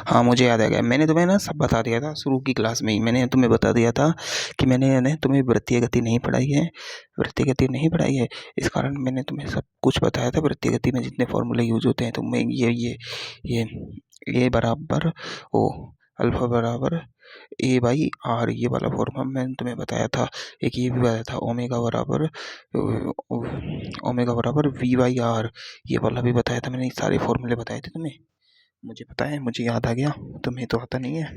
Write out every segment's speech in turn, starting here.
हाँ, मुझे याद आ गया। मैंने तुम्हें ना सब बता दिया था शुरू की क्लास में ही। मैंने तुम्हें बता दिया था कि मैंने यानी तुम्हें वृत्तीय गति नहीं पढ़ाई है, वृत्तीय गति नहीं पढ़ाई है। इस कारण मैंने तुम्हें सब कुछ बताया था। वृत्तीय गति में जितने फॉर्मूले यूज़ होते हैं, तो मैं ये ए बराबर ओ अल्फ़ा बराबर ए बाई आर, ये वाला फॉर्मूला मैंने तुम्हें बताया था। एक ये भी बताया था ओमेगा बराबर वी बाई आर, ये वाला भी बताया था। मैंने ये सारे फॉर्मूले बताए थे तुम्हें। मुझे पता है, मुझे याद आ गया। तुम्हें तो आता नहीं है,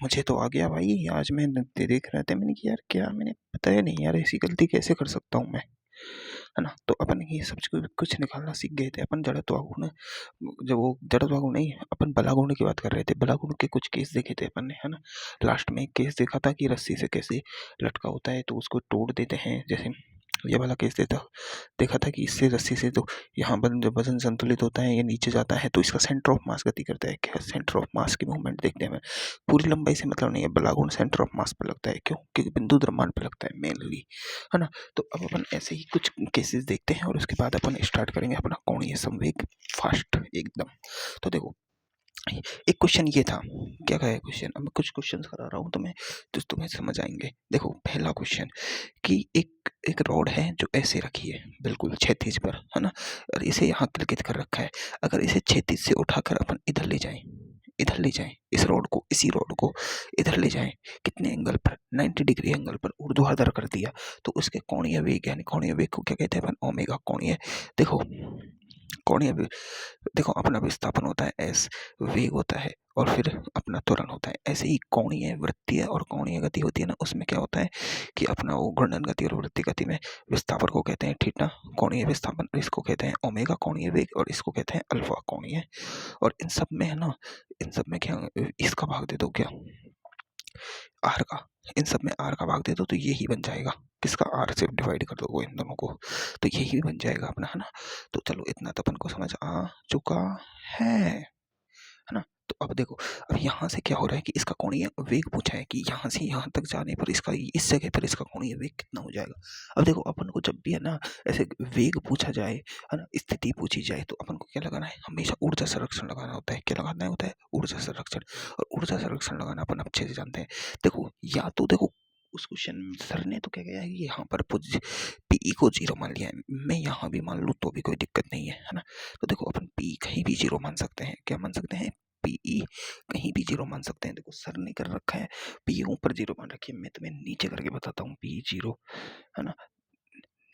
मुझे तो आ गया भाई। आज मैं देख रहा था, मैंने कि यार क्या मैंने बताया नहीं यार, ऐसी गलती कैसे कर सकता हूँ मैं, है ना। तो अपन ये सब कुछ निकालना सीख गए थे। अपन जड़त्व गुण, जब वो जड़त्व गुण नहीं, अपन बला गुण की बात कर रहे थे। बला गुण के कुछ केस देखे थे अपन ने, है ना। लास्ट में एक केस देखा था कि रस्सी से कैसे लटका होता है तो उसको तोड़ देते हैं। जैसे ये वाला केस देखा था कि इससे रस्सी से तो यहाँ पर जब वजन संतुलित होता है, ये नीचे जाता है तो इसका सेंटर ऑफ मास गति करता है। क्या सेंटर ऑफ मास की मूवमेंट देखते हैं। पूरी लंबाई से मतलब नहीं है, बलागुण सेंटर ऑफ मास पर लगता है। क्यों? क्योंकि बिंदु द्रव्यमान पर लगता है मेनली, है ना। तो अब अपन ऐसे ही कुछ केसेस देखते हैं और उसके बाद अपन स्टार्ट करेंगे अपना कोणीय संवेग फास्ट एकदम। तो देखो, एक क्वेश्चन ये था, क्या कहा है क्वेश्चन। अब मैं कुछ क्वेश्चन करा रहा हूँ तुम्हें, तो तुम्हें समझ आएंगे। देखो पहला क्वेश्चन कि एक रॉड है जो ऐसे रखी है बिल्कुल क्षैतिज पर, है ना, और इसे यहाँ क्लिकित कर रखा है। अगर इसे क्षैतिज से उठाकर अपन इधर ले जाएं इस रॉड को, इसी रॉड को इधर ले जाएं, कितने एंगल पर, 90 डिग्री एंगल पर ऊर्ध्वाधर कर दिया, तो उसके कोणीय वेग, यानी कोणीय वेग को क्या कहते हैं अपन, ओमेगा कोणीय। देखो कोणीय वेग, देखो अपना विस्थापन होता है एस, वेग होता है और फिर अपना त्वरण होता है। ऐसे ही कोणीय, वृत्तीय और कोणीय गति होती है ना, उसमें क्या होता है कि अपना वो घूर्णन गति और वृत्तीय गति में विस्थापन को कहते हैं थीटा कोणीय विस्थापन, इसको कहते हैं ओमेगा कोणीय वेग, और इसको कहते हैं अल्फा कोणीय। और इन सब में है ना, इन सब में क्या, इसका भाग दे दो क्या, आर का, इन सब में आर का भाग दे दो तो यही बन जाएगा। किसका? आर से डिवाइड कर दो वो इन दोनों को, तो यही बन जाएगा अपना, है ना। तो चलो इतना तो अपन को समझ आ चुका है ना। तो अब देखो, अब यहाँ से क्या हो रहा है कि इसका कोणीय वेग पूछा है कि यहाँ से यहाँ तक जाने पर इसका, इस जगह पर इसका कोणीय वेग कितना हो जाएगा। अब देखो अपन को जब भी है ना ऐसे वेग पूछा जाए, है ना, स्थिति पूछी जाए, तो अपन को क्या लगाना है, हमेशा ऊर्जा संरक्षण लगाना होता है। क्या लगाना होता है? ऊर्जा संरक्षण। और ऊर्जा संरक्षण लगाना अपन अच्छे से जानते हैं। देखो या तो देखो उस क्वेश्चन सर ने तो क्या किया है, यहाँ पर पी को 0 मान लिया है, मैं यहाँ भी मान लूँ तो भी कोई दिक्कत नहीं है ना। तो देखो अपन पी कहीं भी 0 मान सकते हैं। क्या मान सकते हैं? पीई कहीं भी 0 मान सकते हैं। देखो सर ने कर रखा है पी ऊपर 0 मान रखी है, मैं तुम्हें नीचे करके बताता हूँ पी 0, है ना।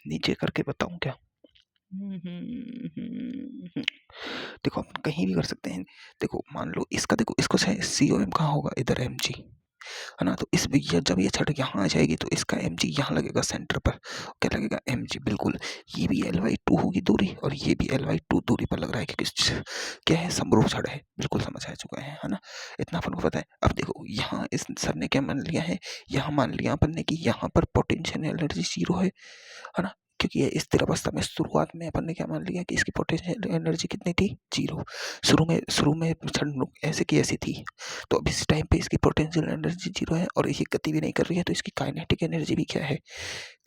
नीचे करके बताऊँ क्या? देखो अपन कहीं भी कर सकते हैं। देखो मान लो इसका, देखो इसको सी ओ एम कहाँ होगा, इधर एम जी, है ना। तो इस जब ये छड़ यहाँ आ जाएगी तो इसका एम जी यहाँ लगेगा सेंटर पर। क्या लगेगा? एम जी, बिल्कुल। ये भी एल वाई 2 होगी दूरी और ये भी एल वाई 2 दूरी पर लग रहा है, क्योंकि क्या है, समरूप छड़ है। बिल्कुल समझ आ चुका है ना, इतना अपन को पता है। अब देखो यहाँ इस सर ने क्या मान लिया है, यहाँ मान लिया अपन ने कि यहाँ पर पोटेंशियल एनर्जी 0 है ना। क्योंकि ये स्थिर अवस्था में शुरुआत में अपन ने क्या मान लिया कि इसकी पोटेंशियल एनर्जी कितनी थी? 0। शुरू में क्षण ऐसे की ऐसी थी, तो अब इस टाइम पे इसकी पोटेंशियल एनर्जी 0 है और ये गति भी नहीं कर रही है, तो इसकी काइनेटिक एनर्जी भी क्या है?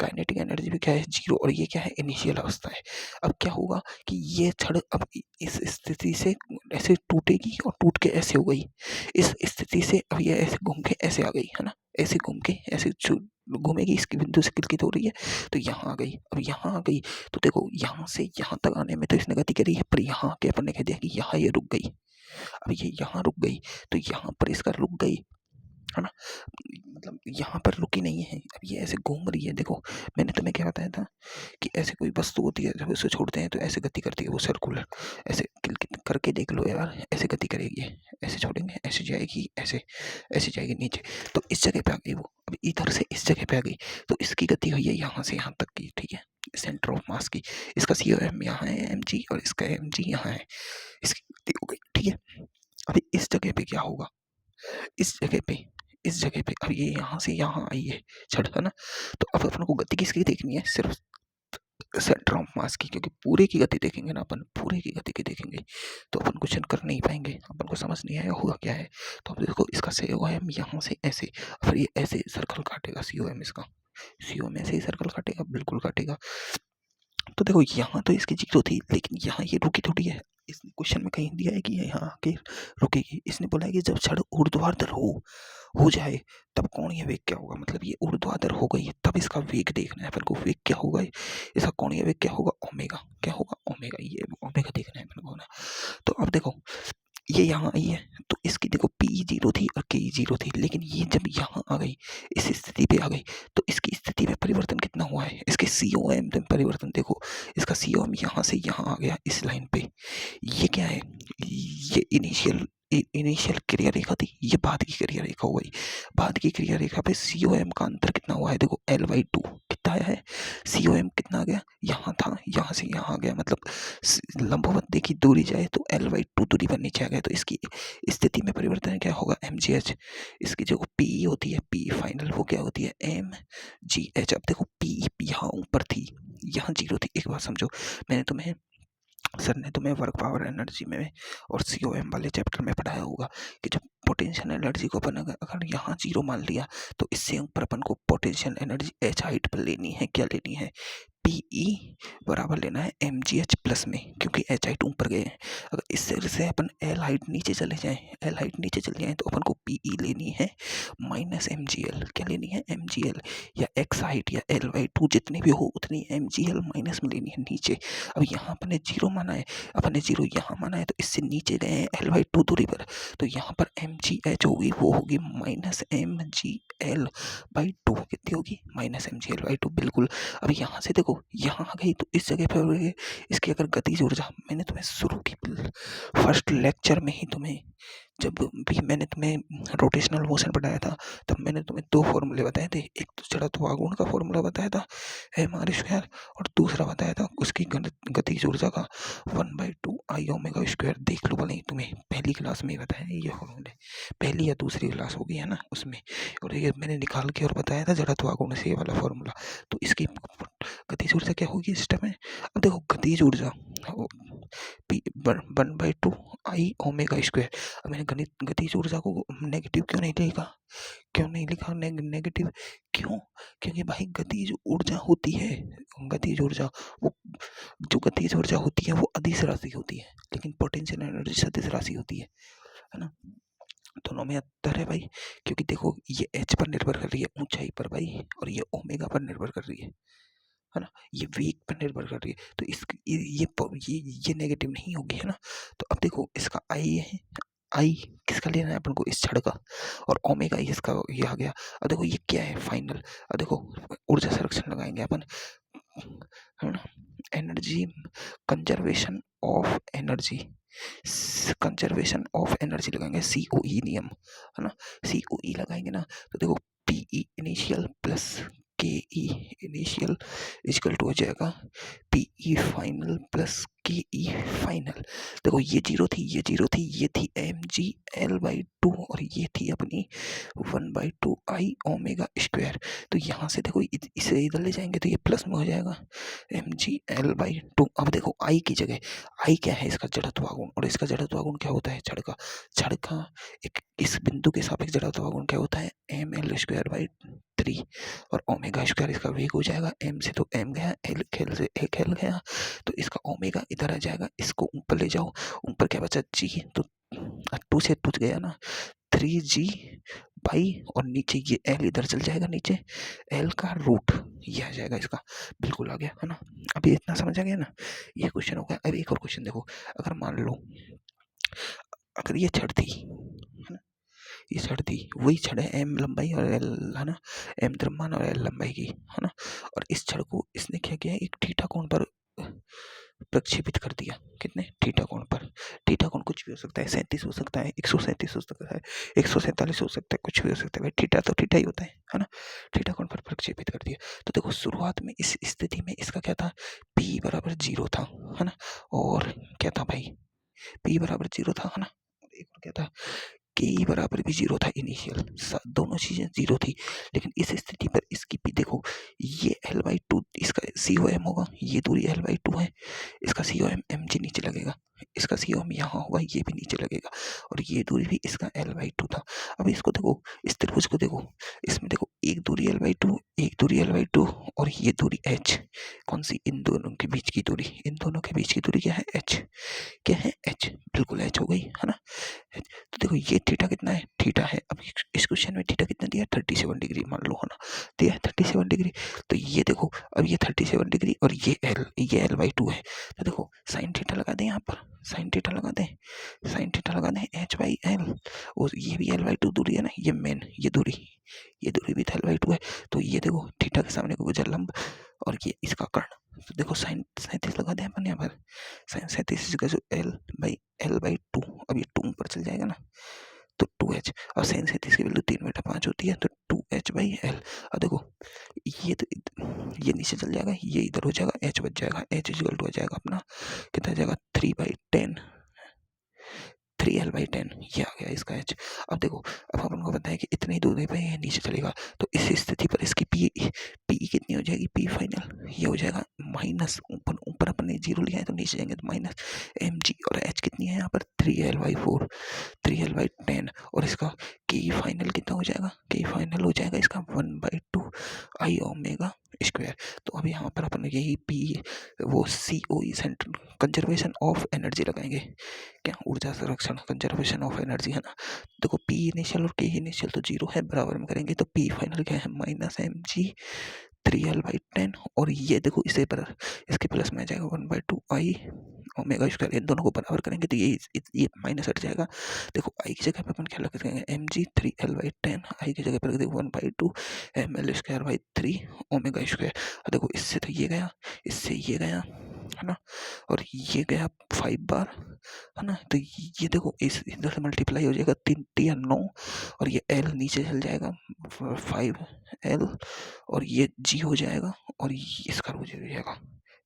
काइनेटिक एनर्जी भी क्या है? 0। और ये क्या है? इनिशियल अवस्था है। अब क्या होगा कि ये छड़ अब इस स्थिति से ऐसे टूटेगी और टूट के ऐसे हो गई। इस स्थिति से अब ये ऐसे घूम के ऐसे आ गई, है ना, ऐसे घूम के ऐसे घूमेगी, इसकी बिंदु से किलकित हो रही है तो यहाँ आ गई। अब यहाँ आ गई तो देखो यहाँ से यहाँ तक आने में तो इसने गति करी है, पर यहाँ आके अपन ने कह दिया कि यहाँ ये रुक गई। अब ये यहाँ रुक गई तो यहाँ पर इसका रुक गई, है ना, मतलब यहाँ पर रुकी नहीं है। अब ये ऐसे घूम रही है। देखो मैंने तुम्हें क्या बताया था कि ऐसे कोई वस्तु होती है, जब उसे छोड़ते हैं तो ऐसे गति करती है वो सर्कुलर, ऐसे करके देख लो यार, ऐसे गति करेगी। ऐसे छोड़ेंगे ऐसे जाएगी, ऐसे ऐसे जाएगी नीचे, तो इस जगह पे आ गई वो। अब इधर से इस जगह पे आ गई तो इसकी गति हुई है यहाँ से यहाँ तक की, ठीक है, सेंटर ऑफ मास की। इसका सी एम यहाँ है, एम जी, और इसका एम जी यहाँ है, इसकी गति हो गई, ठीक है। अभी इस जगह पे क्या होगा, इस जगह पे अब ये यहाँ से यहाँ आई है छड़, है ना। तो अब अपन को गति किसकी देखनी है? सिर्फ सेंटर ऑफ मास की, क्योंकि पूरे की गति देखेंगे ना अपन, पूरे की गति की देखेंगे तो अपन क्वेश्चन कर नहीं पाएंगे, अपन को समझ नहीं आया होगा क्या है। तो अब देखो इसका सी ओ एम यहाँ से ऐसे, फिर ये ऐसे सर्कल काटेगा सी ओ एम, इसका सी ओ एम ऐसे ही सर्कल काटेगा, बिल्कुल काटेगा। तो देखो यहाँ तो इसकी जीरो थी, लेकिन यहाँ ये रुकी थोड़ी है। इस क्वेश्चन में कहीं दिया है कि ये यहाँ आके रुकेगी। इसने बोला है कि जब छड़ ऊर्ध्वाधर हो जाए तब कोणीय वेग क्या होगा। मतलब ये ऊर्ध्वाधर हो गई तब इसका वेग देखना है अपन को। वेग क्या होगा, इसका कोणीय वेग क्या होगा, ओमेगा। क्या होगा, ओमेगा। ये ओमेगा देखना है अपन को ना। तो अब देखो ये यहाँ आई है तो इसकी देखो पी जीरो थी और के जीरो थी, लेकिन ये जब यहाँ आ गई, इस स्थिति पे आ गई, तो इसकी स्थिति में परिवर्तन कितना हुआ है, इसके सी ओ एम में परिवर्तन देखो। इसका सी ओ एम यहाँ से यहाँ आ गया इस लाइन पे। ये क्या है, ये इनिशियल क्रिया रेखा थी, ये बाद की क्रिया रेखा हो गई। बाद की क्रिया रेखा पे सी ओ एम का अंतर कितना हुआ है, देखो L/2 कितना आया है। सी ओ एम कितना आ गया, यहाँ था, यहाँ से यहाँ आ गया। मतलब लंबवत देखी दूरी जाए तो L/2 दूरी पर नीचे आ गया। तो इसकी स्थिति में परिवर्तन क्या होगा, mgh। इसकी जो पी होती है, पी फाइनल, वो क्या होती है, mgh। अब देखो पी यहाँ ऊपर थी, यहाँ जीरो थी। एक बात समझो, सर ने तुम्हें वर्क पावर एनर्जी में और COM वाले चैप्टर में पढ़ाया होगा कि जब पोटेंशियल एनर्जी को अपन अगर यहाँ जीरो मान लिया तो इससे ऊपर अपन को पोटेंशियल एनर्जी H हाइट पर लेनी है। क्या लेनी है, PE बराबर लेना है mgh प्लस में, क्योंकि H हाइट ऊपर गए हैं। अगर इससे से अपन L हाइट नीचे चले जाएं, L हाइट नीचे चले जाएं तो अपन को PE लेनी है माइनस mgl। क्या लेनी है, mgl। या x हाइट या L/2 जितनी भी हो उतनी mgl माइनस में लेनी है नीचे। अब यहाँ अपने जीरो माना है, अपने जीरो यहाँ माना है, तो इससे नीचे गए हैं L/2 दूरी पर, तो यहाँ पर mgh होगी, वो होगी माइनस mgl/2। कितनी होगी, माइनस mgl/2, बिल्कुल। अब यहाँ से देखो यहाँ आ गई तो इस जगह पर इसकी अगर गतिज ऊर्जा, मैंने तुम्हें शुरू की फर्स्ट लेक्चर में ही तुम्हें, जब भी मैंने तुम्हें रोटेशनल मोशन पढ़ाया था, तब मैंने तुम्हें दो फॉर्मूले बताए थे। एक तो जड़त्व आघूर्ण का फॉर्मूला बताया था m/2, और दूसरा बताया था उसकी गतिज ऊर्जा का 1/2 I ओमेगा स्क्वायर। देख लो, भले तुम्हें पहली क्लास में ही बताया ये फॉर्मूले, पहली या दूसरी क्लास होगी है ना उसमें, और ये मैंने निकाल के और बताया था जड़त्व आघूर्ण से ये वाला फॉर्मूला। तो इसकी गतिज ऊर्जा क्या होगी इस टाइम में। अब देखो गतिज ऊर्जा 1/2 I ओमेगा स्क्वायर। अब मैंने गतिज ऊर्जा को नेगेटिव क्यों नहीं लिखा, नेगेटिव क्यों, क्योंकि भाई गतिज ऊर्जा होती है, गतिज ऊर्जा वो जो गतिज ऊर्जा होती है वो अदिश राशि होती है, लेकिन पोटेंशियल एनर्जी सदिश राशि होती है ना। दोनों में अंतर है भाई, क्योंकि देखो ये H पर निर्भर कर रही है ऊंचाई पर भाई, और ये ओमेगा पर निर्भर कर रही है ना, ये वेग पर निर्भर कर रही है। तो इस ये नेगेटिव नहीं होगी, है ना। तो अब देखो इसका आई है, आई किसका लेना है अपन को, इस छड़ का, और ओमेगा इसका ये आ गया। अब देखो ये क्या है, फाइनल। अब देखो ऊर्जा संरक्षण लगाएंगे अपन, है ना, energy conservation of energy, conservation of energy लगाएंगे, COE नियम, है ना। COE लगाएंगे ना, तो देखो PE initial plus KE initial equal to हो जाएगा PE final plus KE final. देखो ये जीरो थी, ये थी mgl/2, और ये थी अपनी 1/2 I ओमेगा स्क्वायर। तो यहाँ से देखो इसे इधर ले जाएंगे तो ये प्लस में हो जाएगा mgl/2। अब देखो I की जगह, I क्या है, इसका जड़त्व आघूर्ण, और इसका जड़त्व आघूर्ण क्या होता है, छड़ का एक इस बिंदु के सापेक्ष जड़त्व आघूर्ण क्या होता है, ml/3, और ओमेगा स्क्वायर इसका वेग हो जाएगा। m से तो m गया, l से एक l गया, तो इसका ओमेगा इधर आ जाएगा। इसको ऊपर ले जाओ, ऊपर क्या बचा, g, तो 2 से 2 गया ना, 3g भाई, और नीचे ये l इधर चल जाएगा, नीचे l का रूट ये आ जाएगा इसका, बिल्कुल आ गया, है ना। अभी इतना समझ आ गया ना, ये क्वेश्चन हो गया। अब एक और क्वेश्चन देखो, अगर मान लो अगर ये छड़ थी, है ना, ये छड़ थी, वही छड़ है m लंबाई और l, है ना, m द्रव्यमान और l लंबाई की, है ना, और इस छड़ को इसने क्या किया, एक थीटा कोण पर प्रक्षेपित कर दिया। कितने, थीटा कोण पर। थीटा कोण कुछ भी हो सकता है, 37 हो सकता है, 137 हो सकता है, 147 हो सकता है, कुछ भी हो सकता है भाई, थीटा तो थीटा ही होता है ना। थीटा कोण पर प्रक्षेपित कर दिया। तो देखो शुरुआत में इस स्थिति में इसका क्या था, P बराबर 0 था, है ना, और क्या था भाई, P बराबर 0 था, है ना, एक और क्या था, के बराबर भी 0 था इनिशियल, दोनों चीजें 0 थी। लेकिन इस स्थिति पर इसकी भी देखो, ये L/2 इसका COM होगा, ये दूरी L/2 है, इसका COM mg नीचे लगेगा, इसका COM यहाँ होगा, ये भी नीचे लगेगा, और ये दूरी भी इसका L/2 था। अब इसको देखो, इस त्रिभुज को देखो, इसमें देखो एक दूरी L/2, एक दूरी L/2 और ये दूरी H। कौन सी? इन दोनों के बीच की दूरी। इन दोनों के बीच की दूरी क्या है? H। क्या है? H। बिल्कुल H हो गई, है ना? तो देखो ये थीटा कितना है? थीटा है, अब इस क्वेश्चन में थीटा कितना दिया? 37 डिग्री मान लो, है ना? दिया है 37 डिग्री। तो ये देखो, अब ये 37 डिग्री और ये L/2 है। तो देखो साइन थीटा लगा दें यहाँ पर, साइन थीटा लगा दें, साइन थीटा लगा दें H/L। और ये भी L/2 दूरी है ना, ये मेन, ये दूरी भी तो L/2 है। तो ये देखो थीटा के सामने को गुजर लंब और ये इसका कर्ण। तो देखो साइन 37 लगा दें अपन यहाँ पर, साइन 37 का जो L/2, अब ये 2 ऊपर चल जाएगा ना, तो 2H। और साइन 37 की वैल्यू 3/5 होती है, तो 2H/L। अब देखो ये तो ये नीचे चल जाएगा, ये इधर हो जाएगा, H बच जाएगा। H इक्वल टू हो जाएगा अपना, कितना हो जाएगा? 3/10, 3L/10। ये आ गया इसका H। अब देखो, अब अपन को पता है कि इतनी दूरी पे ये नीचे चलेगा, तो इस स्थिति पर इसकी पी कितनी हो जाएगी? पी फाइनल ये हो जाएगा माइनस, ऊपर अपन ने 0 लिया है तो नीचे जाएंगे तो माइनस mg, और H कितनी है यहाँ पर? 3L/4, 3L/10। और इसका के फाइनल कितना हो जाएगा? के फाइनल हो जाएगा इसका 1/2 आई ओमेगा स्क्वायर। तो अब यहाँ पर अपन यही पी, वो COE, central conservation of energy लगाएंगे। क्या? ऊर्जा संरक्षण, कंजर्वेशन ऑफ एनर्जी, है ना? देखो पी इनिशियल और के इनिशियल तो 0 है, बराबर में करेंगे तो पी फाइनल क्या है? Minus mg 3L/10। और ये देखो इसे पर इसके प्लस में आ जाएगा 1/2 आई ओमेगा स्क्वायर। इन दोनों को बराबर करेंगे तो ये माइनस हट जाएगा। देखो आई की जगह पर अपन क्या लगा देंगे? mg 3L/10, आई की जगह पर देखो 1/2 mL²/3 ओमेगा स्क्वायर। देखो इससे तो ये गया, इससे ये गया, है ना? और ये गया 5 बार, है ना? तो ये देखो इस इधर से मल्टीप्लाई हो जाएगा, 3 3 9, और ये L नीचे चल जाएगा 5L, और ये G हो जाएगा, और ये इसका रूट हो जाएगा,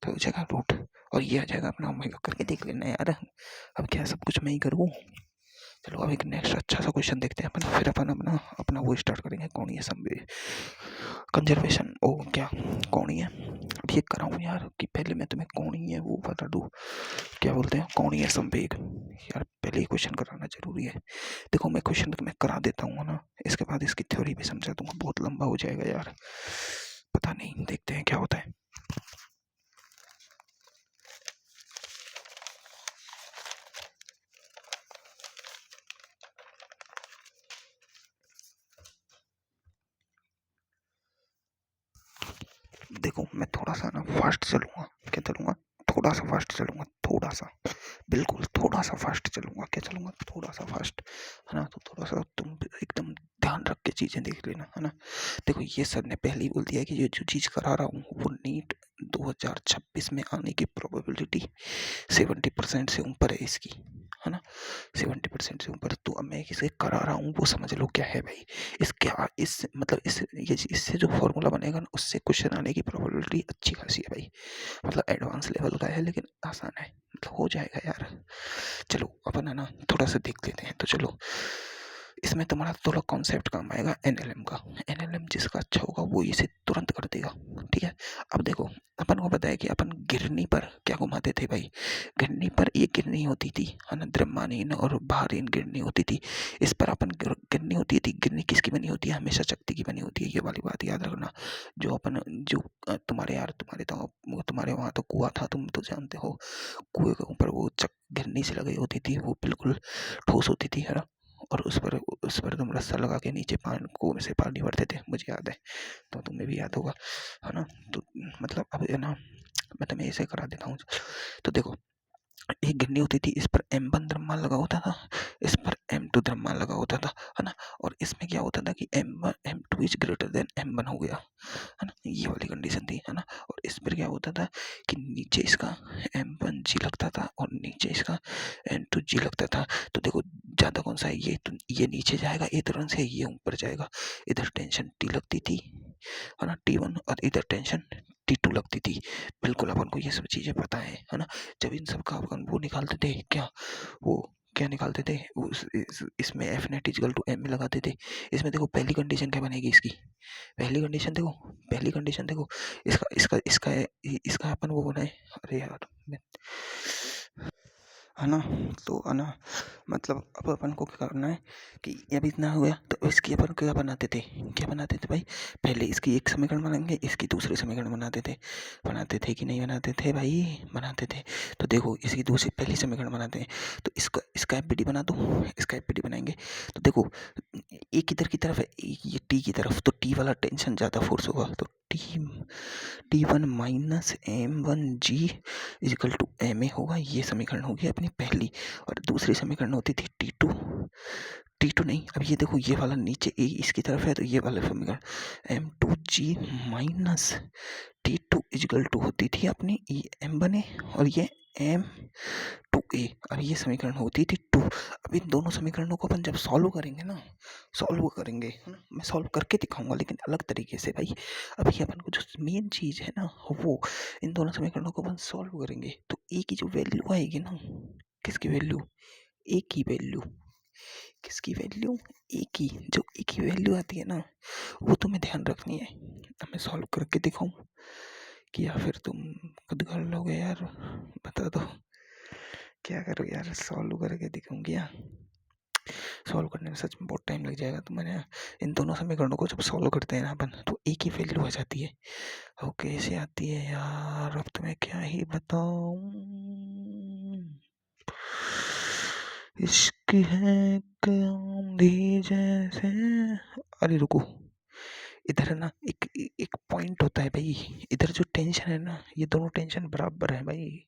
तो हो जाएगा रूट, और ये आ जाएगा अपना ओमेगा। करके देख लेना यार, अब क्या सब कुछ मैं ही करूँ? चलो अब एक नेक्स्ट अच्छा सा क्वेश्चन देखते हैं अपन, फिर अपन अपना अपना वो स्टार्ट करेंगे, कोणीय संवेग कंजर्वेशन। ओ क्या कोणीय, अब ये कराऊं यार कि पहले मैं तुम्हें कोणीय वो बता दूं, क्या बोलते हैं, कोणीय संवेग। यार पहले ही क्वेश्चन कराना जरूरी है। देखो मैं क्वेश्चन तो मैं करा देता हूँ ना, इसके बाद इसकी थ्योरी भी समझा दूंगा, बहुत लंबा हो जाएगा यार, पता नहीं, देखते हैं क्या होता है। देखो मैं थोड़ा सा ना फास्ट चलूंगा, क्या चलूंगा? थोड़ा सा फास्ट चलूंगा, थोड़ा सा, बिल्कुल थोड़ा सा फास्ट चलूंगा। क्या चलूंगा? थोड़ा सा फास्ट, है ना? तो थोड़ा सा तुम एकदम ध्यान रख के चीजें देख लेना, है ना? देखो ये सर ने पहले ही बोल दिया कि ये जो चीज करा रहा हूँ वो नीट 2026 में आने की प्रोबेबिलिटी 70% से ऊपर है इसकी, है ना? 70% से ऊपर। तो अब मैं इसे करा रहा हूँ, वो समझ लो क्या है भाई। इस क्या इस मतलब इस ये इससे जो फॉर्मूला बनेगा ना, उससे क्वेश्चन आने की प्रोबेबिलिटी अच्छी खासी है भाई। मतलब एडवांस लेवल का है, लेकिन आसान है, मतलब हो जाएगा यार। चलो अपन है ना थोड़ा सा देख लेते हैं। तो चलो इसमें तुम्हारा थोड़ा कॉन्सेप्ट काम आएगा NLM का। NLM जिसका अच्छा होगा वो इसे तुरंत कर देगा, ठीक है? अब देखो अपन को पता है कि अपन गिरनी पर क्या घुमाते थे भाई? गिरनी पर एक गिरनी होती थी, है ना? द्रव्यमानहीन और भारहीन गिरनी होती थी। इस पर अपन गिरनी होती थी। गिरनी किसकी बनी होती है? हमेशा शक्ति की बनी होती है, ये वाली बात याद रखना। जो अपन जो तुम्हारे यार तुम्हारे वहाँ तो कुआं था, तुम तो जानते हो, कुएं के ऊपर वो गिरनी से लगाई होती थी, वो बिल्कुल ठोस होती थी, है ना? और उस पर तुम रस्सा लगा के नीचे कुएं से पानी भरते थे, मुझे याद है, तो तुम्हें भी याद होगा, है ना? तो मतलब अब है ना, मैं तुम्हें ऐसे करा देता हूँ। तो देखो एक गिरनी होती थी, इस पर M1 द्रव्यमान लगा होता था, इस पर M2 द्रव्यमान लगा होता था, है ना? और इसमें क्या होता था कि M1 M2 is greater than M1 हो गया, है ना? ये वाली कंडीशन थी, है ना? और इस पर क्या होता था कि नीचे इसका M1G लगता था और नीचे इसका M2G लगता था। तो देखो ज़्यादा कौन सा है? ये तो ये नीचे जाएगा, ये तुरंत से ये ऊपर जाएगा। इधर टेंशन T लगती थी, है ना, T1, और इधर टेंशन T2 लगती थी। बिल्कुल अपन को ये सब चीज़ें पता है ना? जब इन सब का अपन वो निकालते थे, वो क्या निकालते थे, इसमें F net equal to M लगाते थे। इसमें देखो पहली कंडीशन क्या बनेगी इसकी? पहली कंडीशन देखो इसका इसका इसका इसका अपन वो बनाए, अरे यार है ना। तो है ना, मतलब अब अपन को क्या करना है कि ये भी इतना हो गया तो इसकी अपन क्या बनाते थे भाई, पहले इसकी एक समीकरण बनाएंगे, इसकी दूसरे समीकरण बनाते थे कि नहीं बनाते थे भाई, बनाते थे। तो देखो इसकी दूसरी पहली समीकरण बनाते हैं, तो इसका एफबीडी बना दो, इसका एफबीडी बनाएंगे। तो देखो एक किधर की तरफ है, एक ये टी की तरफ, तो टी वाला टेंशन ज़्यादा फोर्स होगा, तो T1 minus M1G is equal to MA होगा। ये समीकरण होगी अपनी पहली। और दूसरी समीकरण होती थी T2 नहीं, अब ये देखो ये वाला नीचे ए इसकी तरफ है, तो ये वाला समीकरण M2G minus T2 is equal to होती थी अपनी M1A, और ये M2A, और ये समीकरण होती थी 2। अब इन दोनों समीकरणों को अपन जब सॉल्व करेंगे ना, है ना, मैं सॉल्व करके दिखाऊंगा लेकिन अलग तरीके से भाई। अभी अपन को जो मेन चीज़ है ना, वो इन दोनों समीकरणों को अपन सॉल्व करेंगे तो ए की जो वैल्यू आएगी ना, किसकी वैल्यू, ए की वैल्यू, किसकी वैल्यू, ए की, जो ए की वैल्यू आती है ना, वो तुम्हें ध्यान रखनी है। अब मैं सॉल्व करके दिखाऊं कि या फिर तुम खुद कर लोगे यार, बता दो क्या करो यार, सॉल्व करके दिखाऊंगी यार। सॉल्व करने में सच में बहुत टाइम लग जाएगा। तो मैंने इन दोनों समीकरणों को जब सॉल्व करते हैं ना अपन, तो एक ही वैल्यू आ जाती है। और कैसे आती है यार, अब तुम्हें क्या ही बताऊं, इसकी है आंधी जैसे। अरे रुको, इधर है ना एक एक पॉइंट होता है भाई, इधर जो टेंशन है ना, ये दोनों टेंशन बराबर है भाई,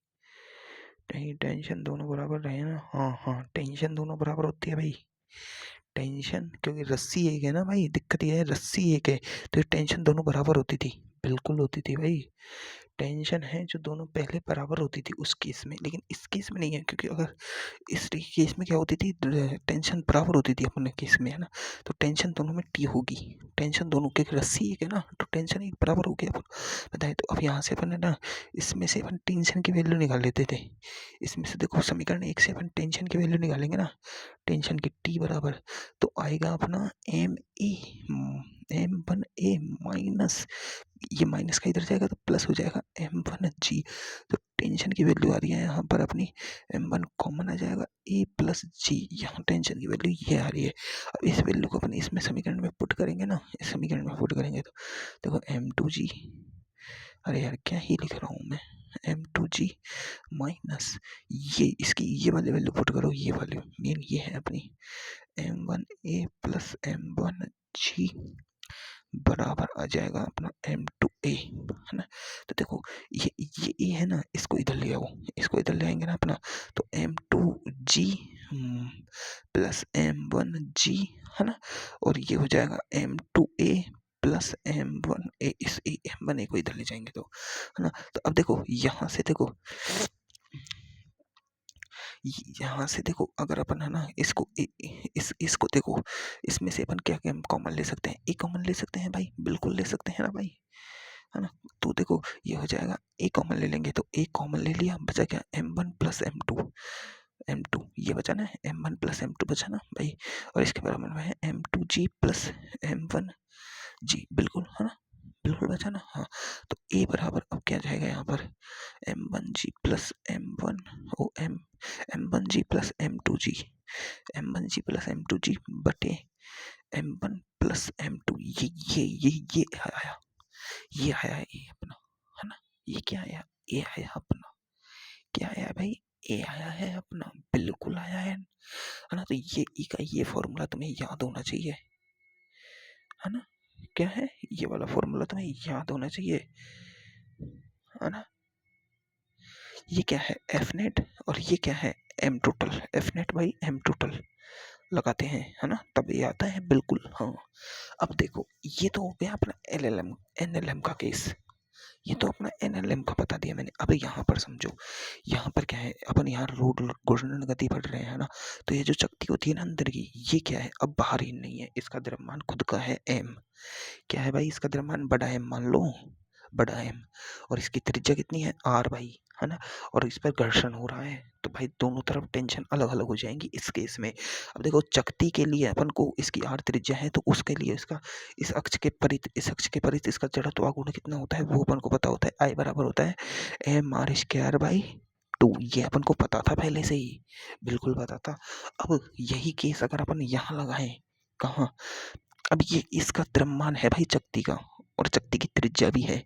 नहीं टेंशन दोनों बराबर रहे ना, हाँ हाँ टेंशन दोनों बराबर होती है भाई, टेंशन, क्योंकि रस्सी एक है ना भाई, दिक्कत ये है रस्सी एक है, तो ये टेंशन दोनों बराबर होती थी, बिल्कुल होती थी भाई। टेंशन है जो दोनों पहले बराबर होती थी उस केस में, लेकिन इस केस में नहीं है, क्योंकि अगर इस केस में क्या होती थी, टेंशन बराबर होती थी अपने केस में, है ना। तो टेंशन दोनों में टी होगी, टेंशन दोनों के रस्सी एक है ना, तो टेंशन एक बराबर हो गया अपन बताए। तो अब यहाँ से अपन है ना, इसमें से अपन टेंशन की वैल्यू निकाल लेते थे। इसमें से देखो समीकरण एक से अपन टेंशन की वैल्यू निकालेंगे ना, टेंशन की टी बराबर, तो आएगा अपना M1A माइनस, ये माइनस का इधर जाएगा तो प्लस हो जाएगा M1G। तो टेंशन की वैल्यू आ रही है यहाँ पर अपनी, M1 कॉमन आ जाएगा, A प्लस G, यहाँ टेंशन की वैल्यू ये आ रही है। अब इस वैल्यू को अपन इसमें समीकरण में पुट करेंगे ना, इस समीकरण में पुट करेंगे तो देखो M2G, अरे यार क्या ही लिख रहा हूँ मैं, M2G माइनस ये इसकी ये वाली वैल्यू पुट करो, ये वैल्यू मेन ये है अपनी M1A प्लस M1G बराबर आ जाएगा अपना M2A, है ना। तो देखो ये ए है ना, इसको इधर ले आओ, इसको इधर ले आएंगे ना अपना, तो M2G प्लस M1G, है ना, और ये हो जाएगा M2A प्लस M1A, इस M1A को इधर ले जाएंगे तो, है ना। तो अब देखो यहाँ से देखो, यहाँ से देखो अगर अपन है ना इसको इसको देखो, इसमें से अपन क्या क्या कॉमन ले सकते हैं, ए कॉमन ले सकते हैं भाई, बिल्कुल ले सकते हैं ना भाई, है ना। तो देखो ये हो जाएगा, ए कॉमन ले लेंगे तो ए कॉमन ले लिया, बचा क्या M1 प्लस M2 ये बचा ना, M1 प्लस M2 बचा ना भाई, और इसके बराबर में है M2G प्लस M1G, बिल्कुल है ना, बिल्कुल बचा ना, हाँ। तो ए बराबर अब क्या जाएगा यहाँ पर, M1G प्लस M1 ओ M1G plus M2G, M1G plus M2G बटे M1 प्लस M2, ये आया, ये आया ये अपना, है ना। ये क्या आया, ए आया अपना, क्या आया भाई, ए आया है अपना, बिल्कुल आया है ना। तो ये ई का ये फॉर्मूला तुम्हें याद होना चाहिए, है ना। क्या है, ये वाला फॉर्मूला तुम्हें याद होना चाहिए, है ना। ये क्या है एफ नेट, और ये क्या है M total, F net by M total लगाते हैं, है ना, तब ये आता है बिल्कुल, हाँ। अब देखो ये तो हो गया अपना LLM NLM का केस, ये तो अपना NLM का बता दिया मैंने। अब यहाँ पर समझो, यहाँ पर क्या है, अपन यहाँ रोड घूर्णन गति पढ़ रहे हैं ना, तो ये जो चक्ति होती है ना अंदर की, ये क्या है, अब बाहर ही नहीं है, इसका द्रव्यमान खुद का है M, क्या है भाई, इसका द्रव्यमान बड़ा M मान लो, बड़ा M, और इसकी त्रिज्या कितनी है R भाई, है ना, और इस पर घर्षण हो रहा है, तो भाई दोनों तरफ टेंशन अलग अलग हो जाएंगी इस केस में। अब देखो चकती के लिए अपन को इसकी R त्रिज्या है, तो उसके लिए इसका इस अक्ष के परित, इस अक्ष के परित इसका जड़त्व गुण कितना होता है वो अपन को पता होता है, I बराबर होता है M R square by two, ये अपन को पता था पहले से ही, बिल्कुल पता था। अब यही केस अगर अपन यहाँ लगाएं, कहाँ, अब ये इसका द्रव्यमान है भाई चकती का, और चकती की त्रिज्या भी है।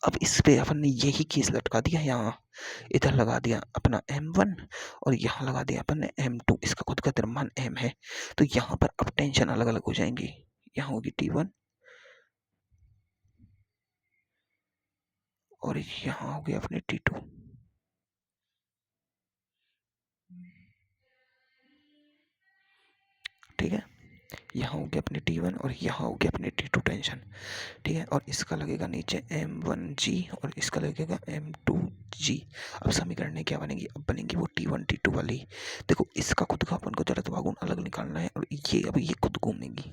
अब इस पे अपन ने यही केस लटका दिया यहाँ, इधर लगा दिया अपना m1 और यहाँ लगा दिया अपन ने m2, इसका खुद का द्रव्यमान m है। तो यहाँ पर अब टेंशन अलग अलग हो जाएंगी, यहाँ होगी T1 और यहाँ होगी अपनी T2। ठीक है, यहाँ होगी अपनी T1 और यहाँ होगी अपनी T2 टेंशन। ठीक है, और इसका लगेगा नीचे m1g और इसका लगेगा m2g। अब समीकरण क्या बनेगी, अब बनेगी वो T1 T2 वाली। देखो इसका खुद का अपन को जड़त्व भागुण अलग निकालना है, और ये अब ये खुद घूमेगी,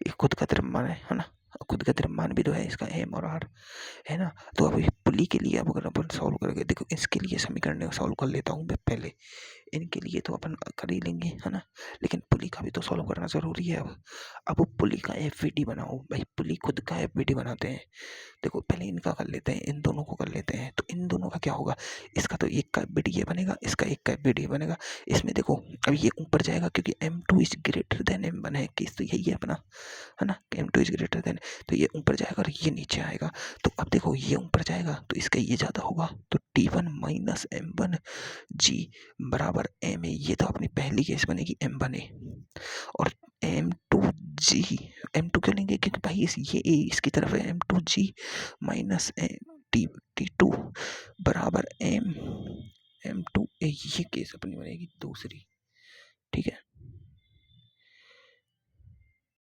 ये खुद का द्रव्यमान है ना, खुद का द्रव्यमान भी तो है इसका m और r, है ना। तो अब पुली के लिए अब अगर अपन सॉल्व करेंगे, देखो इसके लिए समीकरण सॉल्व कर लेता हूँ मैं पहले, इनके लिए तो अपन कर ही लेंगे, है ना, लेकिन पुली का भी तो सॉल्व करना जरूरी है। अब पुली का एफवीडी बनाओ भाई, पुली खुद का एफवीडी बनाते हैं। देखो पहले इनका कर लेते हैं, इन दोनों को कर लेते हैं। तो इन दोनों का क्या होगा, इसका तो एक का एफवीडी ये बनेगा, इसका एक का एफवीडी ये बनेगा। इसमें देखो अब ये ऊपर जाएगा क्योंकि m2 is greater than m1 है, केस तो यही है अपना, है ना, m2 इज ग्रेटर देन, तो ये ऊपर जाएगा और ये नीचे आएगा। तो अब देखो ये ऊपर जाएगा तो इसका ये ज्यादा होगा, तो T1 माइनस m1g बराबर m है। ये तो अपनी पहली केस बनेगी m1 है, और m2g, m2 क्यों लेंगे, क्योंकि भाई ये a इसकी तरफ है, m2g माइनस T2 बराबर m m2a, ये केस अपनी बनेगी दूसरी। ठीक है,